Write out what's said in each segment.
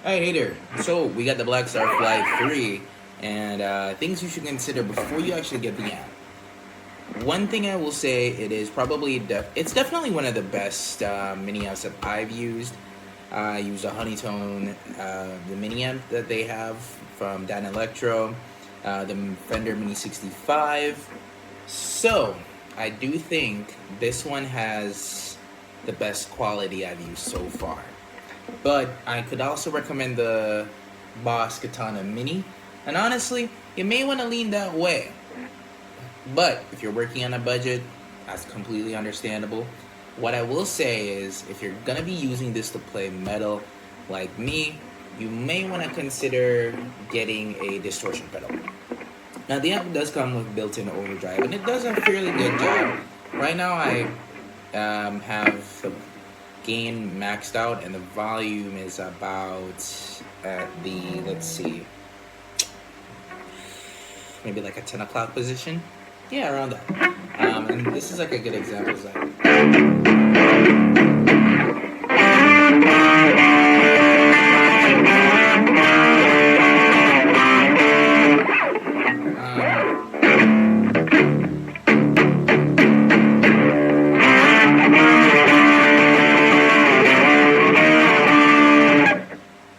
Hi, hey there. So we got the Blackstar Fly 3 and things you should consider before you actually get the amp. One thing I will say, it is probably it's definitely one of the best mini amps that I've used. I use a Honeytone, the mini amp that they have from Dan Electro, the Fender Mini 65. So I do think this one has the best quality I've used so far. But I could also recommend the Boss Katana Mini, and honestly, you may want to lean that way. But if you're working on a budget, that's completely understandable. What I will say is, if you're gonna be using this to play metal like me, you may want to consider getting a distortion pedal. Now the amp does come with built-in overdrive, and it does a fairly good job. Right now I have the gain maxed out, and the volume is about at the, let's see, maybe like a 10 o'clock position. Yeah, around that. And this is like a good example of that.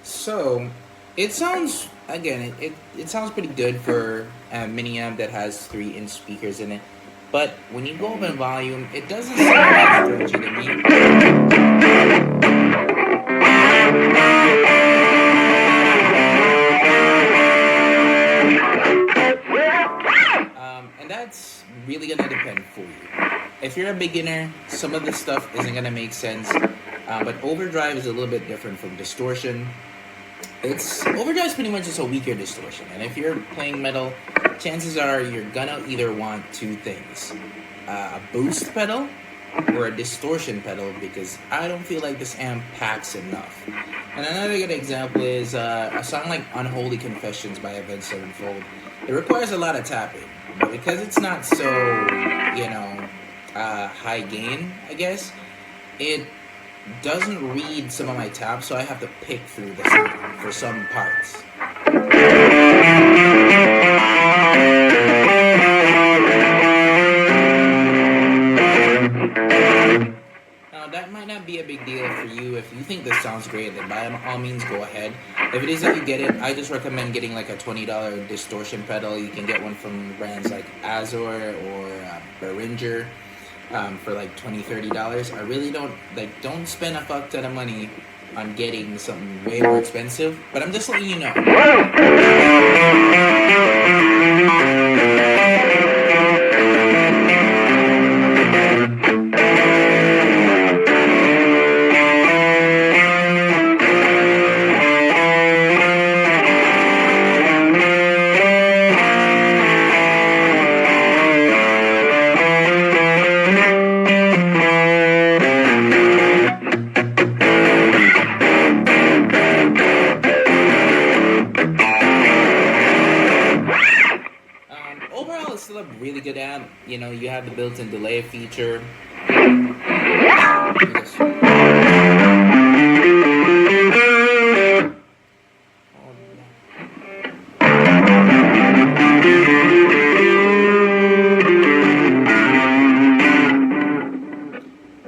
So it sounds, again, it sounds pretty good for a mini amp that has 3-inch speakers in it. But when you go up in volume, it doesn't sound as stretchy to me. And that's really gonna depend for you. If you're a beginner, some of this stuff isn't gonna make sense. But overdrive is a little bit different from distortion. Overdrive is pretty much just a weaker distortion, and if you're playing metal, chances are you're gonna either want two things: a boost pedal or a distortion pedal, because I don't feel like this amp packs enough. And another good example is a song like "Unholy Confessions" by Avenged Sevenfold. It requires a lot of tapping, but because it's not so, high gain, I guess, it doesn't read some of my taps, so I have to pick through the sound for some parts. Now that might not be a big deal for you. If you think this sounds great, then by all means go ahead. If it is that you get it, I just recommend getting like a $20 distortion pedal. You can get one from brands like Azor or Behringer. For like $20-$30. I really don't spend a fuck ton of money on getting something way more expensive, but I'm just letting you know. Overall, it's still a really good amp. You have the built-in delay feature.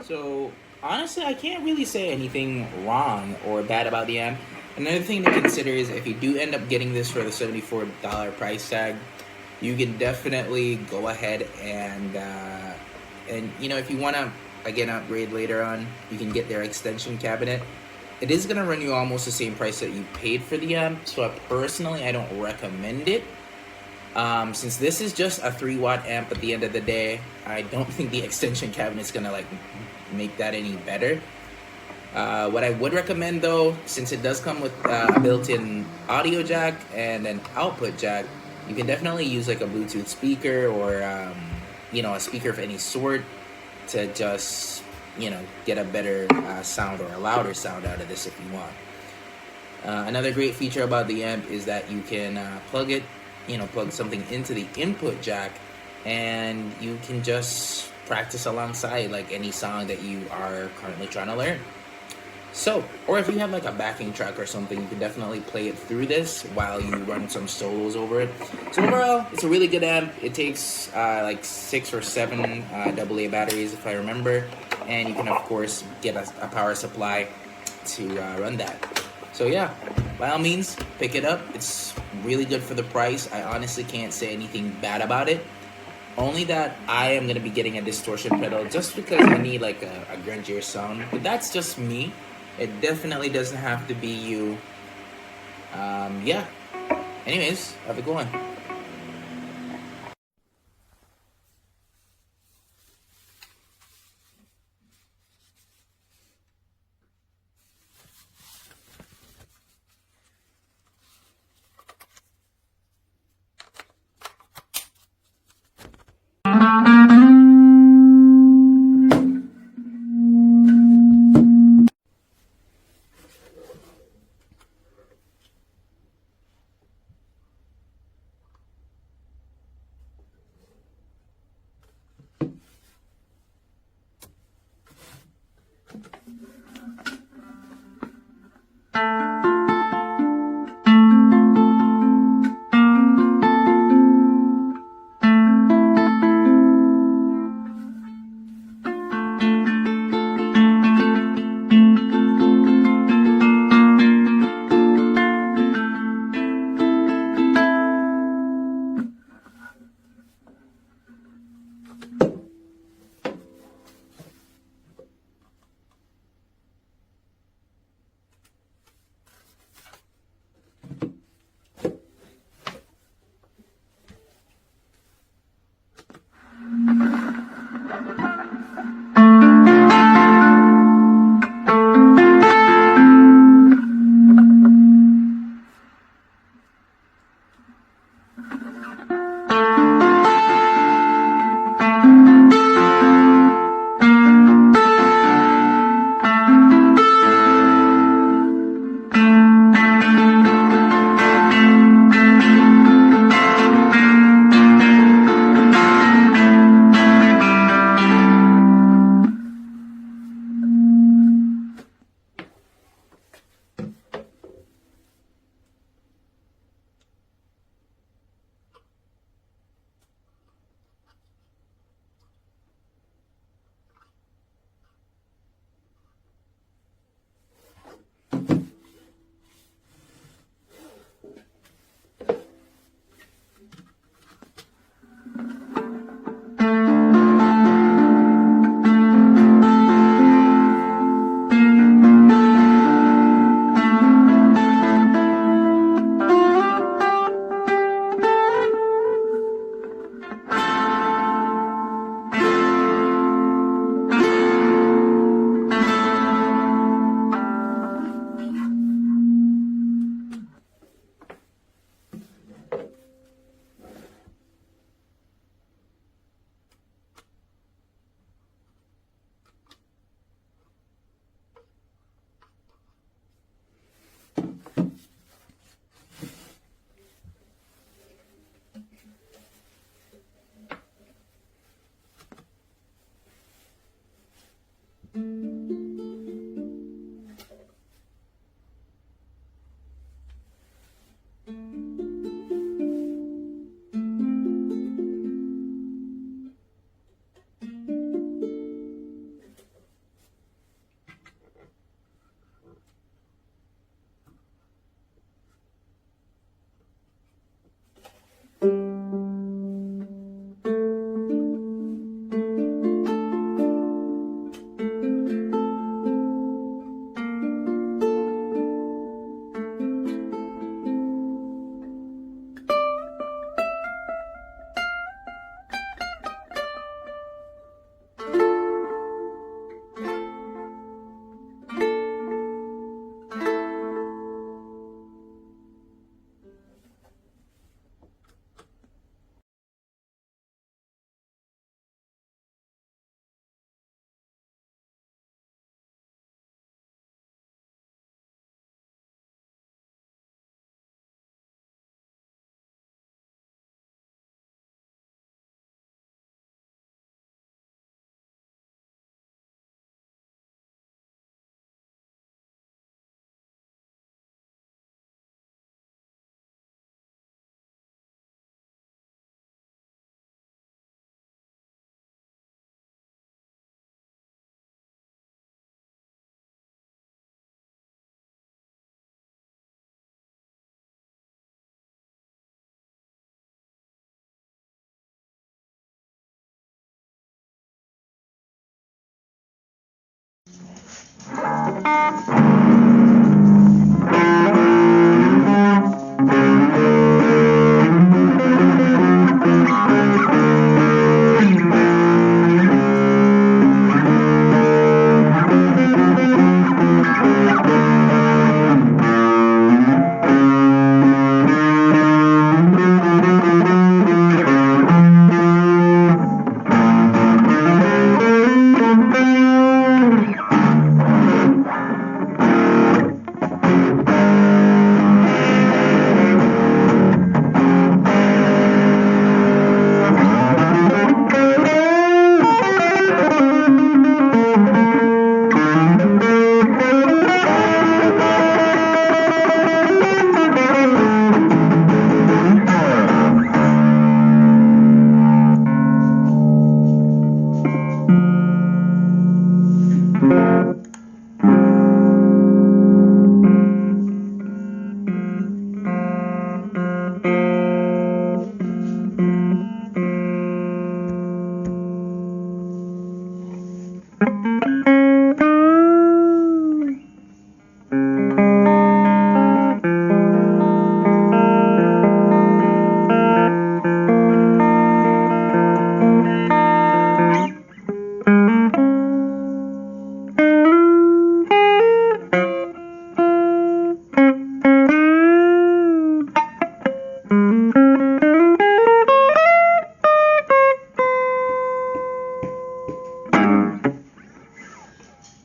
So, honestly, I can't really say anything wrong or bad about the amp. Another thing to consider is, if you do end up getting this for the $74 price tag, you can definitely go ahead and if you want to again upgrade later on, you can get their extension cabinet. It is going to run you almost the same price that you paid for the amp, so I don't recommend it. Since this is just a 3-watt amp at the end of the day, I don't think the extension cabinet is going to make that any better. What I would recommend though, since it does come with a built-in audio jack and an output jack, you can definitely use like a Bluetooth speaker or a speaker of any sort to just get a better sound or a louder sound out of this if you want. Another great feature about the amp is that you can plug something into the input jack, and you can just practice alongside like any song that you are currently trying to learn. So, or if you have like a backing track or something, you can definitely play it through this while you run some solos over it. So overall, it's a really good amp. It takes like 6 or 7 AA batteries if I remember, and you can of course get a power supply to run that. So yeah, by all means, pick it up. It's really good for the price. I honestly can't say anything bad about it. Only that I am gonna be getting a distortion pedal just because I need like a grungier sound. But that's just me. It definitely doesn't have to be you. Yeah. Anyways, have a good one.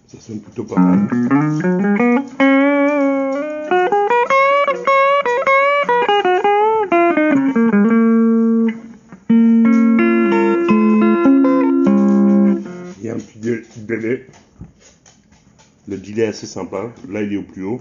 Ça sonne plutôt pas mal. Il y a un petit délai. Le delay est assez sympa. Là, il est au plus haut.